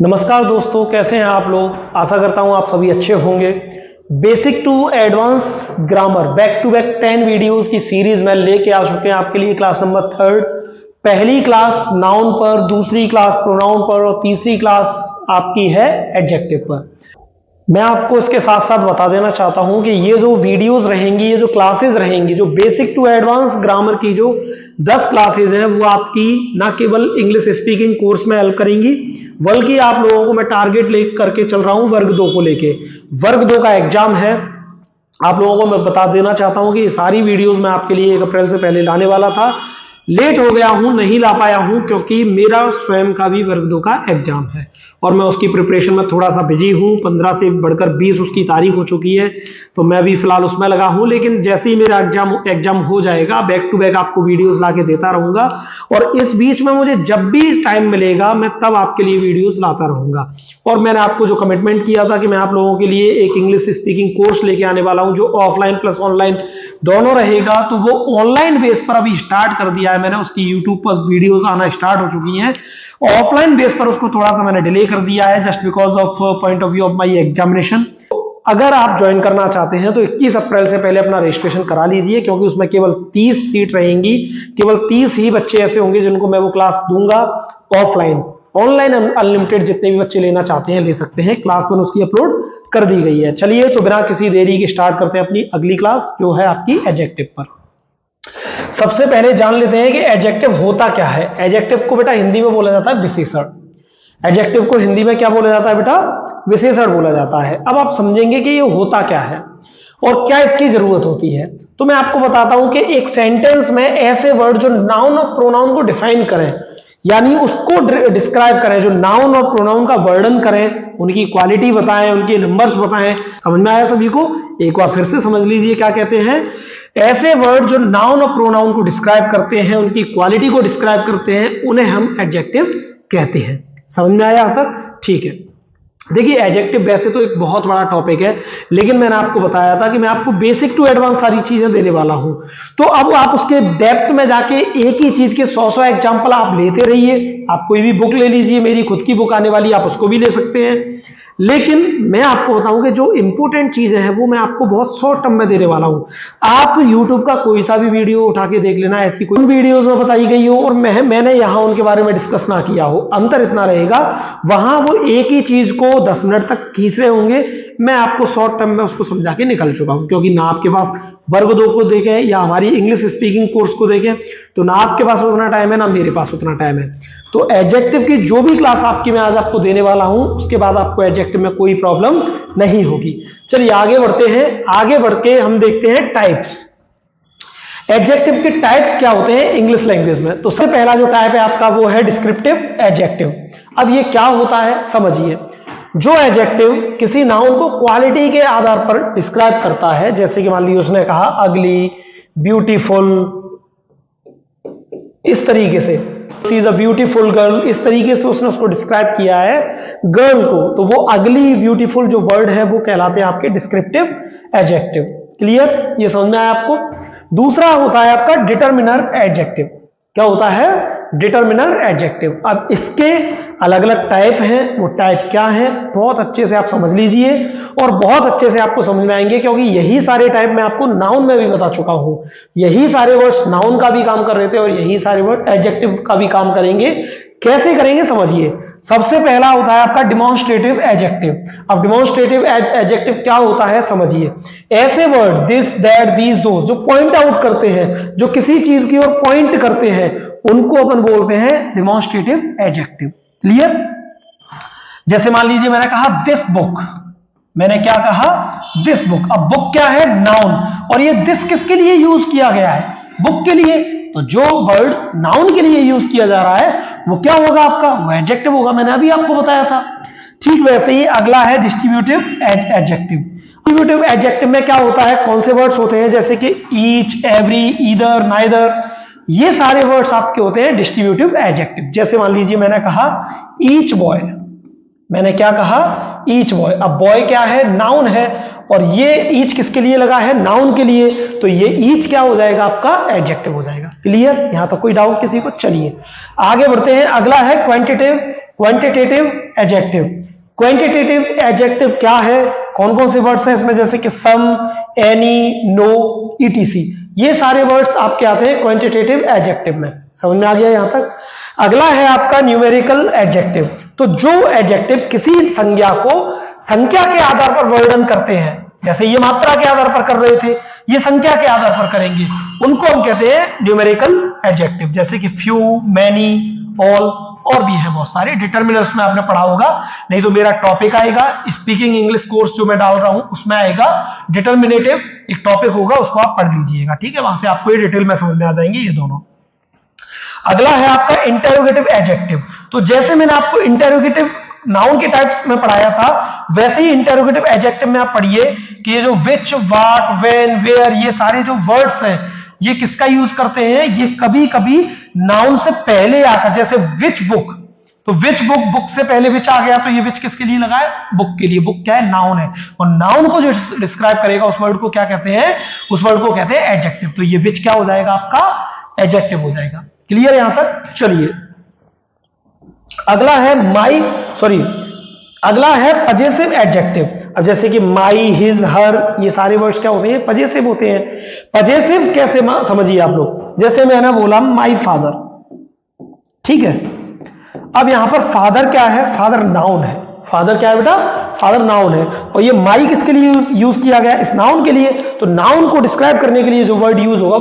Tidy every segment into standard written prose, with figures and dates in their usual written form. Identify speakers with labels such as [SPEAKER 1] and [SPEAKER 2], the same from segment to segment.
[SPEAKER 1] नमस्कार दोस्तों, कैसे हैं आप लोग। आशा करता हूं आप सभी अच्छे होंगे। Basic to advance grammar back to back 10 videos की सीरीज में लेके आ चुके हैं आपके लिए। क्लास नंबर 3, पहली क्लास नाउन पर, दूसरी क्लास प्रोनाउन पर और तीसरी क्लास आपकी है एडजेक्टिव पर। मैं आपको इसके साथ साथ बता देना चाहता हूं कि ये जो वीडियोस रहेंगी, ये जो क्लासेस रहेंगी, जो बेसिक टू एडवांस ग्रामर की जो 10 क्लासेस हैं, वो आपकी ना केवल इंग्लिश स्पीकिंग कोर्स में हेल्प करेंगी, बल्कि आप लोगों को मैं टारगेट ले करके चल रहा हूं वर्ग 2 को लेके। वर्ग 2 का एग्जाम है। आप लोगों को मैं बता देना चाहता हूं कि ये सारी वीडियोस मैं आपके लिए 1 अप्रैल से पहले लाने वाला था। लेट हो गया हूं, नहीं ला पाया हूं, क्योंकि मेरा स्वयं का भी वर्ग 2 का एग्जाम है और मैं उसकी प्रिपरेशन में थोड़ा सा बिजी हूं। 15 से बढ़कर 20 उसकी तारीख हो चुकी है, तो मैं भी फिलहाल उसमें लगा हूं। लेकिन जैसे ही मेरा एग्जाम हो जाएगा, बैक टू बैक आपको वीडियोस लाके देता रहूंगा और इस बीच में मुझे जब भी टाइम मिलेगा मैं तब आपके लिए वीडियोस लाता रहूंगा। और मैंने आपको जो कमिटमेंट किया था कि मैं आप लोगों के लिए एक इंग्लिश स्पीकिंग कोर्स लेके आने वाला हूं, जो ऑफलाइन प्लस ऑनलाइन दोनों रहेगा, तो वो ऑनलाइन बेस पर अभी स्टार्ट कर दिया है मैंने। उसकी यूट्यूब पर वीडियोस आना स्टार्ट हो चुकी हैं। ऑफलाइन बेस पर उसको थोड़ा सा मैंने डिले कर दिया है, just because of point of view of my examination. अगर आप ज्वाइन करना चाहते हैं तो 21 अप्रैल से पहले अपना रजिस्ट्रेशन करा लीजिए, क्योंकि उसमें केवल 30 सीट रहेंगी। केवल 30 ही बच्चे ऐसे होंगे जिनको मैं वो क्लास दूंगा ऑफलाइन। ऑनलाइन अनलिमिटेड जितने भी बच्चे लेना चाहते हैं ले सकते हैं। क्लास 1 उसकी अपलोड कर दी गई है। चलिए तो बिना किसी देरी के स्टार्ट करते हैं अपनी अगली क्लास, जो है आपकी एडजेक्टिव पर। सबसे पहले जान लेते हैं कि एडजेक्टिव होता क्या है। एडजेक्टिव को बेटा हिंदी में बोला जाता है विशेषण। एडजेक्टिव को हिंदी में क्या बोला जाता है बेटा? विशेषण बोला जाता है। अब आप समझेंगे कि ये होता क्या है और क्या इसकी जरूरत होती है। तो मैं आपको बताता हूं कि एक सेंटेंस में ऐसे वर्ड जो नाउन और प्रोनाउन को डिफाइन करें, यानी उसको डिस्क्राइब करें, जो नाउन और प्रोनाउन का वर्णन करें, उनकी क्वालिटी बताएं, उनके नंबर्स बताएं। समझ में आया सभी को? एक बार फिर से समझ लीजिए क्या कहते हैं। ऐसे वर्ड जो नाउन और प्रोनाउन को डिस्क्राइब करते हैं, उनकी क्वालिटी को डिस्क्राइब करते हैं, उन्हें हम एडजेक्टिव कहते हैं। समझ में आया अब तक? ठीक है। देखिए, एडजेक्टिव वैसे तो एक बहुत बड़ा टॉपिक है, लेकिन मैंने आपको बताया था कि मैं आपको बेसिक टू एडवांस सारी चीजें देने वाला हूं। तो अब आप उसके डेप्थ में जाके एक ही चीज के 100 एग्जाम्पल आप लेते रहिए। आप कोई भी बुक ले लीजिए, मेरी खुद की बुक आने वाली, आप उसको भी ले सकते हैं। लेकिन मैं आपको बताऊं कि जो इंपॉर्टेंट चीजें हैं वो मैं आपको बहुत शॉर्ट टर्म में देने वाला हूं। आप YouTube का कोई सा भी वीडियो उठा के देख लेना, ऐसी कोई वीडियोस में बताई गई हो और मैंने यहां उनके बारे में डिस्कस ना किया हो। अंतर इतना रहेगा, वहां वो एक ही चीज को 10 मिनट तक खींच रहे होंगे, मैं आपको शॉर्ट टर्म में उसको समझा के निकल चुका हूं। क्योंकि ना आपके पास वर्ग 2 को देखें या हमारी इंग्लिश स्पीकिंग कोर्स को देखें, तो ना आपके पास उतना टाइम है ना मेरे पास उतना टाइम है। तो एडजेक्टिव की जो भी क्लास आपकी मैं आज आपको देने वाला हूं, उसके बाद आपको एडजेक्टिव में कोई प्रॉब्लम नहीं होगी। चलिए आगे बढ़ते हैं। आगे बढ़ के हम देखते हैं टाइप्स। एडजेक्टिव के टाइप्स क्या होते हैं इंग्लिश लैंग्वेज में। तो सबसे पहला जो टाइप है आपका वो है डिस्क्रिप्टिव एडजेक्टिव। अब ये क्या होता है समझिए। जो एडजेक्टिव किसी नाउन को क्वालिटी के आधार पर डिस्क्राइब करता है, जैसे कि मान लीजिए उसने कहा अगली, ब्यूटीफुल, इस तरीके से, she is a beautiful girl, इस तरीके से उसने उसको डिस्क्राइब किया है गर्ल को, तो वो अगली ब्यूटीफुल जो वर्ड है वो कहलाते हैं आपके डिस्क्रिप्टिव एडजेक्टिव। क्लियर? ये समझ में आया आपको? दूसरा होता है आपका डिटरमिनर एडजेक्टिव। क्या होता है? Determiner adjective. अब इसके अलग अलग टाइप हैं। वो टाइप क्या है बहुत अच्छे से आप समझ लीजिए और बहुत अच्छे से आपको समझ में आएंगे, क्योंकि यही सारे टाइप मैं आपको नाउन में भी बता चुका हूं। यही सारे वर्ड्स नाउन का भी काम कर रहे थे और यही सारे वर्ड एडजेक्टिव का भी काम करेंगे। कैसे करेंगे समझिए। सबसे पहला होता है आपका डिमॉन्स्ट्रेटिव एडजेक्टिव। अब डिमॉन्स्ट्रेटिव एडजेक्टिव क्या होता है समझिए। ऐसे वर्ड दिस, दैट, दीज, दोस जो पॉइंट आउट करते हैं, जो किसी चीज की ओर पॉइंट करते हैं, उनको अपन बोलते हैं डिमॉन्स्ट्रेटिव एडजेक्टिव। क्लियर? जैसे मान लीजिए मैंने कहा दिस बुक। मैंने क्या कहा? This book. अब बुक क्या है? नाउन। और ये दिस किसके लिए यूज किया गया है? बुक के लिए। तो जो वर्ड नाउन के लिए यूज किया जा रहा है वो क्या होगा आपका? वो एडजेक्टिव होगा। मैंने अभी आपको बताया था। ठीक वैसे ही अगला है डिस्ट्रीब्यूटिव एडजेक्टिव। डिस्ट्रीब्यूटिव एडजेक्टिव में क्या होता है? कौन से वर्ड्स होते हैं? जैसे कि ईच, एवरी, ईदर, नाइदर, ये सारे वर्ड्स आपके होते हैं डिस्ट्रीब्यूटिव एडजेक्टिव। जैसे मान लीजिए मैंने कहा ईच बॉय। मैंने क्या कहा? Each boy. अब बॉय क्या है? नाउन है, और ये ईच किसके लिए लगा है? नाउन के लिए। तो ये ईच क्या हो जाएगा? आपका एडजेक्टिव हो जाएगा। क्लियर, यहां तक कोई डाउट किसी को? चलिए आगे बढ़ते हैं। अगला है क्वांटिटेटिव एडजेक्टिव। क्वांटिटेटिव एडजेक्टिव क्या है? कौन कौन से वर्ड्स हैं इसमें? जैसे कि सम, एनी, नो, ईटीसी, ये सारे वर्ड्स आपके आते हैं क्वांटिटेटिव एडजेक्टिव में। समझ में आ गया यहां तक? अगला है आपका न्यूमेरिकल एडजेक्टिव। तो जो एडजेक्टिव किसी संज्ञा को संख्या के आधार पर वर्णन करते हैं, जैसे ये मात्रा के आधार पर कर रहे थे, ये संख्या के आधार पर करेंगे, उनको हम कहते हैं न्यूमेरिकल एडजेक्टिव। जैसे कि फ्यू, मैनी, ऑल, और भी है बहुत सारे। डिटर्मिनर्स में आपने पढ़ा होगा, नहीं तो मेरा टॉपिक आएगा स्पीकिंग इंग्लिश कोर्स जो मैं डाल रहा हूं उसमें आएगा डिटर्मिनेटिव, एक टॉपिक होगा, उसको आप पढ़ लीजिएगा, ठीक है? वहां से आपको ये डिटेल में समझ में आ जाएंगे ये दोनों। अगला है आपका इंटेरोगेटिव एडजेक्टिव। तो जैसे मैंने आपको इंटेरोगेटिव नाउन के टाइप्स में पढ़ाया था, वैसे ही इंटेरोगेटिव एडजेक्टिव में आप पढ़िए कि ये जो विच, व्हाट, व्हेन, वेयर, ये सारे जो वर्ड्स हैं, ये किसका यूज करते हैं? ये कभी कभी नाउन से पहले आकर, जैसे विच बुक, तो विच बुक, बुक से पहले विच आ गया, तो ये विच किसके लिए लगा है? बुक के लिए। बुक क्या है? नाउन है, और नाउन को जो डिस्क्राइब करेगा उस वर्ड को क्या कहते हैं? उस वर्ड को कहते हैं एडजेक्टिव। तो ये विच क्या हो जाएगा? आपका एडजेक्टिव हो जाएगा। क्लियर यहां तक? चलिए अगला है पजेसिव एडजेक्टिव। अब जैसे कि माई, हिज, हर, ये सारे वर्ड्स क्या होते हैं? पजेसिव होते हैं। पजेसिव कैसे समझिए आप लोग? जैसे मैंने बोला माई फादर, ठीक है? अब यहां पर फादर क्या है? फादर नाउन है। फादर क्या है बेटा? फादर नाउन है। और ये माई किसके लिए यूज किया गया? इस नाउन के लिए। तो नाउन को डिस्क्राइब करने के लिए जो वर्ड यूज होगा,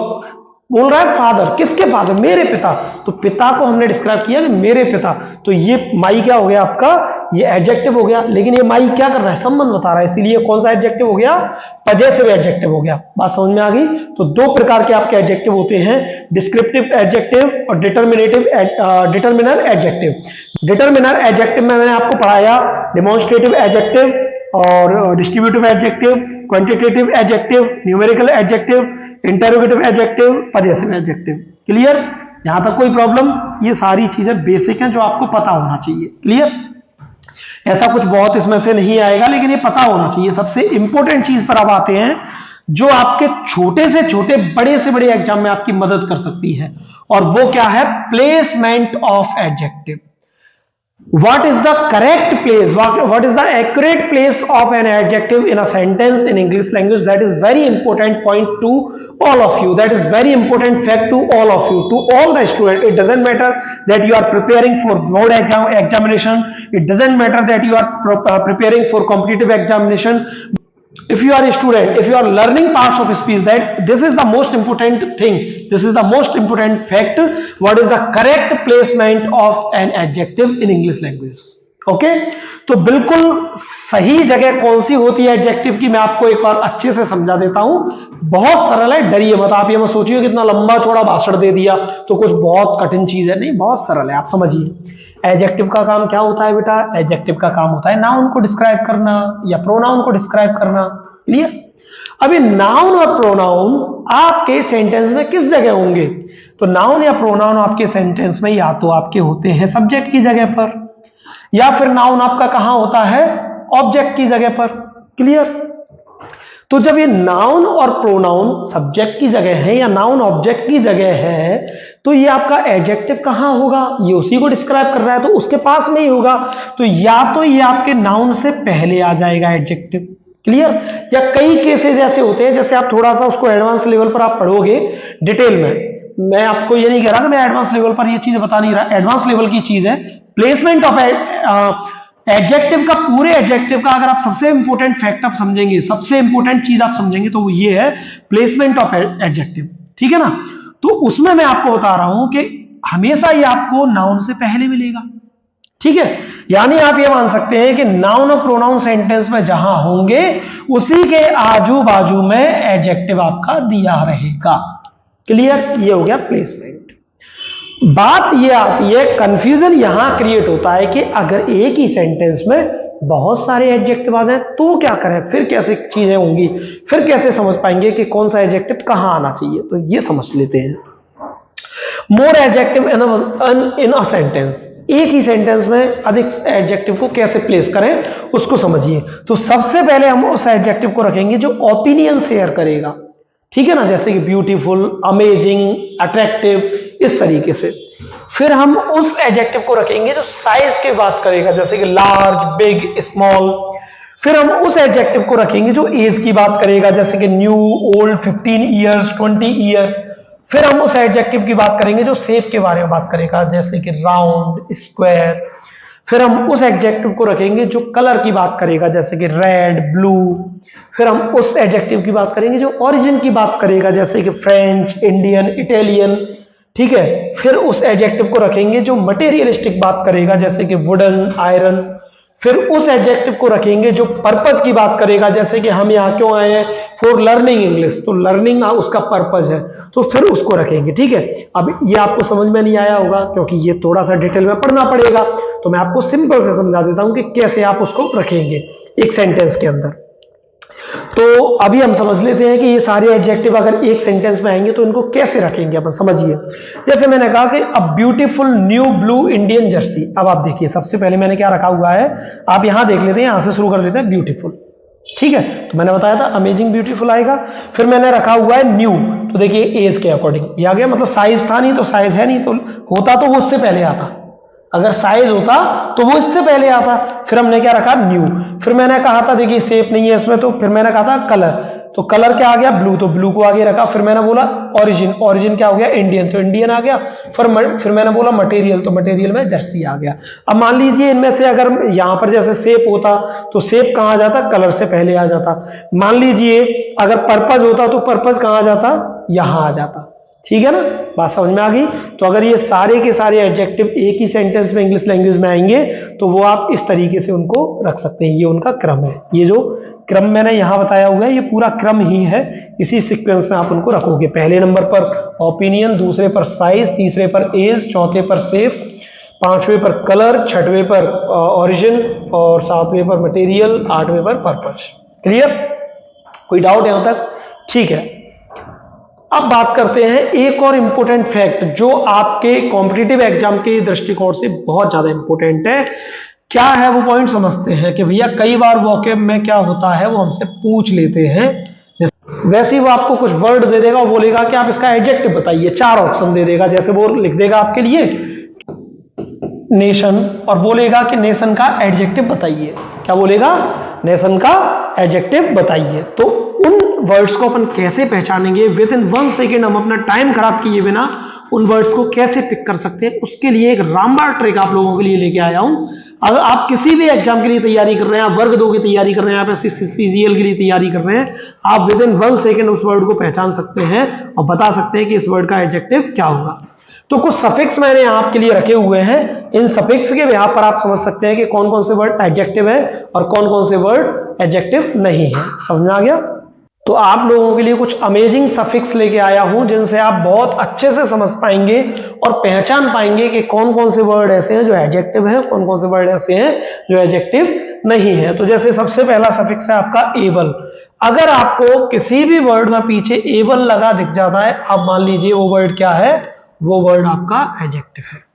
[SPEAKER 1] बोल रहा है फादर, किसके फादर? मेरे पिता। तो पिता को हमने डिस्क्राइब किया कि मेरे पिता, तो ये माई क्या हो गया आपका? ये एडजेक्टिव हो गया। लेकिन ये माई क्या कर रहा है? संबंध बता रहा है, इसीलिए कौन सा एडजेक्टिव हो गया? पजेसिव एडजेक्टिव हो गया। बात समझ में आ गई? तो दो प्रकार के आपके एडजेक्टिव होते हैं, डिस्क्रिप्टिव एडजेक्टिव और डिटर्मिनर एडजेक्टिव। डिटर्मिनर एडजेक्टिव में मैंने आपको पढ़ाया डेमोन्स्ट्रेटिव एडजेक्टिव और distributive adjective, quantitative adjective, numerical adjective, interrogative adjective, possessive adjective. Clear? यहां तक कोई प्रॉब्लम? ये सारी चीजें बेसिक हैं जो आपको पता होना चाहिए। क्लियर? ऐसा कुछ बहुत इसमें से नहीं आएगा, लेकिन ये पता होना चाहिए। सबसे इंपॉर्टेंट चीज पर अब आते हैं जो आपके छोटे से छोटे, बड़े से बड़े एग्जाम में आपकी मदद कर सकती है, और वो क्या है? Placement of adjective. What is the correct place? What is the accurate place of an adjective in a sentence in English language? That is very important point to all of you. That is very important fact to all of you, to all the students. It doesn't matter that you are preparing for board examination. It doesn't matter that you are preparing for competitive examination. If you are a student, if you are learning parts of speech, that this is the most important thing, this is the most important fact, what is the correct placement of an adjective in English language. Okay? तो बिल्कुल सही जगह कौन सी होती है adjective की, मैं आपको एक बार अच्छे से समझा देता हूं। बहुत सरल है, डरिए मत। आप ये मत सोचिए कितना लंबा चौड़ा भाषण दे दिया तो कुछ बहुत कठिन चीज है, नहीं, बहुत सरल है, आप समझिए। एडजेक्टिव का काम क्या होता है बेटा? एडजेक्टिव का काम होता है नाउन को डिस्क्राइब करना या प्रोनाउन को डिस्क्राइब करना। क्लियर? अभी नाउन और प्रोनाउन आपके सेंटेंस में किस जगह होंगे? तो नाउन या प्रोनाउन आपके सेंटेंस में या तो आपके होते हैं सब्जेक्ट की जगह पर, या फिर नाउन आपका कहां होता है? ऑब्जेक्ट की जगह पर। क्लियर? तो जब ये नाउन और प्रोनाउन सब्जेक्ट की जगह है या नाउन ऑब्जेक्ट की जगह है, तो ये आपका एडजेक्टिव कहां होगा? ये उसी को डिस्क्राइब कर रहा है तो उसके पास में ही होगा। तो या तो ये आपके नाउन से पहले आ जाएगा एडजेक्टिव। क्लियर? या कई केसेस ऐसे होते हैं, जैसे आप थोड़ा सा उसको एडवांस लेवल पर आप पढ़ोगे डिटेल में, मैं आपको ये नहीं कह रहा कि मैं एडवांस लेवल पर ये चीज बता नहीं रहा, एडवांस लेवल की चीज है। प्लेसमेंट ऑफ एडजेक्टिव का, पूरे एडजेक्टिव का अगर आप सबसे इंपॉर्टेंट फैक्ट आप समझेंगे, सबसे इंपॉर्टेंट चीज आप समझेंगे, तो वो ये है प्लेसमेंट ऑफ एडजेक्टिव। ठीक है ना? तो उसमें मैं आपको बता रहा हूं कि हमेशा ये आपको नाउन से पहले मिलेगा। ठीक है? यानी आप ये मान सकते हैं कि नाउन और प्रोनाउन सेंटेंस में जहां होंगे उसी के आजू बाजू में एडजेक्टिव आपका दिया रहेगा। क्लियर? ये हो गया प्लेसमेंट। बात ये आती है, कंफ्यूजन यहां क्रिएट होता है कि अगर एक ही सेंटेंस में बहुत सारे एडजेक्टिव आ जाए तो क्या करें? फिर कैसे चीजें होंगी? फिर कैसे समझ पाएंगे कि कौन सा एडजेक्टिव कहां आना चाहिए? तो ये समझ लेते हैं। मोर एडजेक्टिव इन अ सेंटेंस, एक ही सेंटेंस में अधिक एडजेक्टिव को कैसे प्लेस करें उसको समझिए। तो सबसे पहले हम उस एडजेक्टिव को रखेंगे जो ओपिनियन शेयर करेगा। ठीक है ना, जैसे कि ब्यूटीफुल, अमेजिंग, अट्रैक्टिव, इस तरीके से। फिर हम उस एडजेक्टिव को रखेंगे जो साइज की बात करेगा, जैसे कि लार्ज, बिग, स्मॉल। फिर हम उस एडजेक्टिव को रखेंगे जो एज की बात करेगा, जैसे कि न्यू, ओल्ड, 15 ईयर्स, 20 ईयर्स। फिर हम उस एडजेक्टिव की बात करेंगे जो शेप के बारे में बात करेगा, जैसे कि राउंड, स्क्वायर। फिर हम उस एडजेक्टिव को रखेंगे जो कलर की बात करेगा, जैसे कि रेड, ब्लू। फिर हम उस एडजेक्टिव की बात करेंगे जो ओरिजिन की बात करेगा, जैसे कि फ्रेंच, इंडियन, इटालियन, ठीक है। फिर उस एडजेक्टिव को रखेंगे जो मटेरियलिस्टिक बात करेगा, जैसे कि वुडन, आयरन। फिर उस एडजेक्टिव को रखेंगे जो पर्पस की बात करेगा, जैसे कि हम यहाँ क्यों आए हैं, फॉर लर्निंग इंग्लिश, तो लर्निंग उसका पर्पस है, तो फिर उसको रखेंगे, ठीक है। अब ये आपको समझ में नहीं आया होगा क्योंकि ये थोड़ा सा डिटेल में पढ़ना पड़ेगा, तो मैं आपको सिंपल से समझा देता हूं कि कैसे आप उसको रखेंगे एक सेंटेंस के अंदर। तो अभी हम समझ लेते हैं कि ये सारे एडजेक्टिव अगर एक सेंटेंस में आएंगे तो इनको कैसे रखेंगे अपन, समझिए। जैसे मैंने कहा कि a beautiful new blue Indian Jersey. अब आप देखिए, सबसे पहले मैंने क्या रखा हुआ है, आप यहां देख लेते हैं, यहां से शुरू कर लेते हैं, ब्यूटीफुल, ठीक है। तो मैंने बताया था अमेजिंग, ब्यूटीफुल आएगा। फिर मैंने रखा हुआ है न्यू, तो देखिए एज के अकॉर्डिंग ये आ गया, मतलब साइज था नहीं तो साइज है नहीं, तो होता तो वो उससे पहले आता, अगर साइज होता तो वो इससे पहले आता। फिर हमने क्या रखा, न्यू। फिर मैंने कहा था देखिए शेप नहीं है इसमें, तो फिर मैंने कहा था कलर, तो कलर क्या आ गया, ब्लू, तो ब्लू को आगे रखा। फिर मैंने बोला ओरिजिन, ओरिजिन क्या हो गया, इंडियन, तो इंडियन आ गया। फिर मैंने बोला मटेरियल, तो मटेरियल में जर्सी आ गया। अब मान लीजिए इनमें से अगर यहां पर जैसे शेप होता तो शेप कहां आ जाता, कलर से पहले आ जाता। मान लीजिए अगर पर्पज होता तो पर्पज कहां आ जाता, यहां आ जाता, ठीक है ना, बात समझ में आ गई। तो अगर ये सारे के सारे एडजेक्टिव एक ही सेंटेंस में इंग्लिश लैंग्वेज में आएंगे तो वो आप इस तरीके से उनको रख सकते हैं, ये उनका क्रम है। ये जो क्रम मैंने यहां बताया हुआ है ये पूरा क्रम ही है, इसी सीक्वेंस में आप उनको रखोगे। पहले नंबर पर ओपिनियन, दूसरे पर साइज, तीसरे पर एज, चौथे पर शेप, पांचवें पर कलर, छठवें पर ओरिजिन, और सातवें पर मटेरियल, आठवें पर पर्पस। क्लियर, कोई डाउट यहां तक, ठीक है। अब बात करते हैं एक और इंपॉर्टेंट फैक्ट जो आपके कॉम्पिटिटिव एग्जाम के दृष्टिकोण से बहुत ज्यादा इंपॉर्टेंट है। क्या है वो पॉइंट समझते हैं कि भैया कई बार वोकैब में क्या होता है वो हमसे पूछ लेते हैं। वैसे ही वो आपको कुछ वर्ड दे देगा, वो बोलेगा कि आप इसका एडजेक्टिव बताइए, 4 ऑप्शन दे देगा। जैसे वो लिख देगा आपके लिए नेशन और बोलेगा कि नेशन का एडजेक्टिव बताइए। क्या बोलेगा, नेशन का एडजेक्टिव बताइए। तो उन वर्ड्स को अपन कैसे पहचानेंगे, विद इन 1 सेकेंड हम अपना टाइम खराब किए बिना उन वर्ड्स को कैसे पिक कर सकते हैं, उसके लिए एक रामबाण ट्रिक आप लोगों के लिए लेके आया हूं। अगर आप किसी भी एग्जाम के लिए तैयारी कर रहे हैं, आप वर्ग 2 की तैयारी कर रहे हैं, आप CGL के लिए तैयारी कर रहे हैं, आप विद इन 1 सेकेंड उस वर्ड को पहचान सकते हैं और बता सकते हैं कि इस वर्ड का एडजेक्टिव क्या होगा। तो कुछ सफिक्स मैंने आपके लिए रखे हुए हैं, इन सफिक्स के बिहाफ पर आप समझ सकते हैं कि कौन कौन से वर्ड एडजेक्टिव है और कौन कौन से वर्ड एडजेक्टिव नहीं है। समझ में आ गया? तो आप लोगों के लिए कुछ अमेजिंग सफिक्स लेके आया हूं जिनसे आप बहुत अच्छे से समझ पाएंगे और पहचान पाएंगे कि कौन कौन से वर्ड ऐसे हैं जो एडजेक्टिव हैं, कौन कौन से वर्ड ऐसे हैं जो एडजेक्टिव नहीं है। तो जैसे सबसे पहला सफिक्स है आपका एबल। अगर आपको किसी भी वर्ड में पीछे एबल लगा दिख जाता है, आप मान लीजिए वो वर्ड क्या है, वो वर्ड आपका एडजेक्टिव है।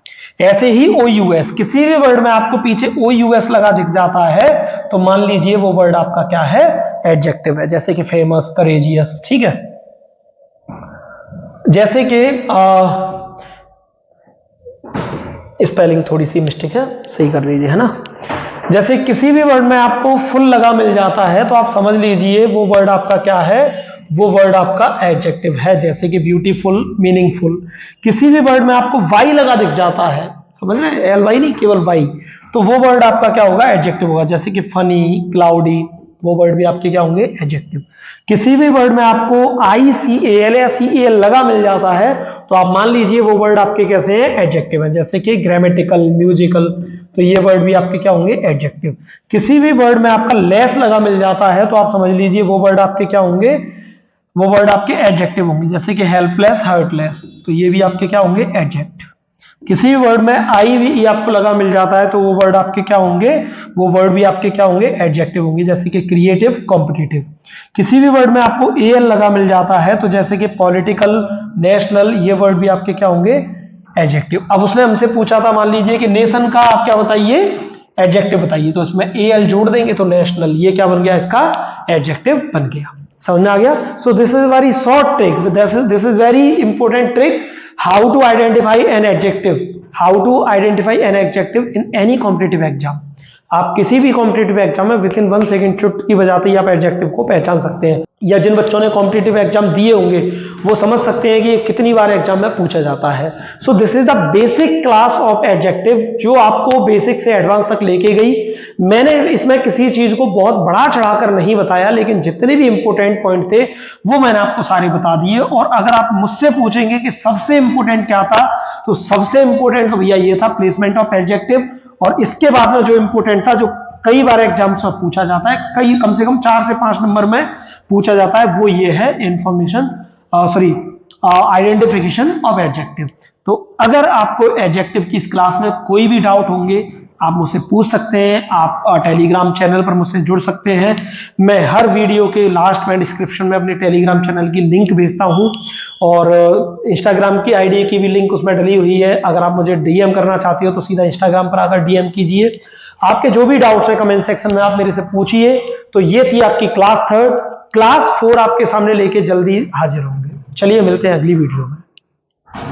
[SPEAKER 1] ऐसे ही OUS, किसी भी वर्ड में आपको पीछे OUS लगा दिख जाता है तो मान लीजिए वो वर्ड आपका क्या है, एडजेक्टिव है। जैसे कि फेमस, करेजियस, ठीक है। जैसे कि स्पेलिंग थोड़ी सी मिस्टेक है, सही कर लीजिए, है ना। जैसे किसी भी वर्ड में आपको फुल लगा मिल जाता है तो आप समझ लीजिए वो वर्ड आपका क्या है, वो वर्ड आपका एडजेक्टिव है। जैसे कि ब्यूटीफुल, मीनिंगफुल। किसी भी वर्ड में आपको वाई लगा दिख जाता है, समझ रहे हैं, LY नहीं, केवल वाई, तो वो वर्ड आपका क्या होगा, एडजेक्टिव होगा। जैसे कि फनी, क्लाउडी, वो वर्ड भी आपके क्या होंगे, एडजेक्टिव। किसी भी वर्ड में आपको ICAL या CAL लगा मिल जाता है तो आप मान लीजिए वो वर्ड आपके कैसे हैं, एडजेक्टिव है। जैसे कि ग्रामेटिकल, म्यूजिकल, तो ये वर्ड भी आपके क्या होंगे, एडजेक्टिव। किसी भी वर्ड में आपका लेस लगा मिल जाता है तो आप समझ लीजिए वो वर्ड आपके क्या होंगे, वो वर्ड आपके एडजेक्टिव होंगे। जैसे कि हेल्पलेस, हर्टलेस, तो ये भी आपके क्या होंगे, एडजेक्टिव। किसी भी वर्ड में IVE आपको लगा मिल जाता है तो वो वर्ड आपके क्या होंगे, वो वर्ड भी आपके क्या होंगे, एडजेक्टिव होंगे। जैसे कि क्रिएटिव, कॉम्पिटिटिव। किसी भी वर्ड में आपको AL लगा मिल जाता है तो जैसे कि पॉलिटिकल, नेशनल, ये वर्ड भी आपके क्या होंगे, एडजेक्टिव। अब उसने हमसे पूछा था, मान लीजिए कि नेशन का आप क्या बताइए, एडजेक्टिव बताइए, तो इसमें AL जोड़ देंगे तो नेशनल, ये क्या बन गया, इसका एडजेक्टिव बन गया। समझ में आ गया? So this is very short trick, this is very important trick, how to identify an adjective, how to identify an adjective in any competitive exam. आप किसी भी कॉम्पिटिटिव एग्जाम में विद इन 1 सेकंड चुटकी बजाते ही आप एडजेक्टिव को पहचान सकते हैं, या जिन बच्चों ने कॉम्पिटिटिव एग्जाम दिए होंगे वो समझ सकते हैं कि ये कितनी बार एग्जाम में पूछा जाता है। सो this is the basic class of adjective जो आपको बेसिक से एडवांस तक लेके गई। मैंने इसमें किसी चीज को बहुत बड़ा चढ़ाकर नहीं बताया, लेकिन जितने भी इंपॉर्टेंट पॉइंट थे वो मैंने आपको सारे बता दिए। और अगर आप मुझसे पूछेंगे कि सबसे इंपॉर्टेंट क्या था, तो सबसे इंपॉर्टेंट भैया ये था प्लेसमेंट ऑफ एडजेक्टिव। और इसके बाद में जो इंपॉर्टेंट था, जो कई बार एग्जाम्स में पूछा जाता है, कई कम से कम 4 से 5 नंबर में पूछा जाता है, वो ये है इंफॉर्मेशन आइडेंटिफिकेशन ऑफ एडजेक्टिव। तो अगर आपको एडजेक्टिव की इस क्लास में कोई भी डाउट होंगे आप मुझसे पूछ सकते हैं, आप टेलीग्राम चैनल पर मुझसे जुड़ सकते हैं। मैं हर वीडियो के लास्ट में डिस्क्रिप्शन में अपने टेलीग्राम चैनल की लिंक भेजता हूं, और इंस्टाग्राम की आईडी की भी लिंक उसमें डली हुई है। अगर आप मुझे डीएम करना चाहते हो तो सीधा इंस्टाग्राम पर आकर डीएम कीजिए। आपके जो भी डाउट्स है कमेंट सेक्शन में आप मेरे से पूछिए। तो ये थी आपकी क्लास 3, क्लास 4 आपके सामने लेके जल्दी हाजिर होंगे। चलिए मिलते हैं अगली वीडियो में।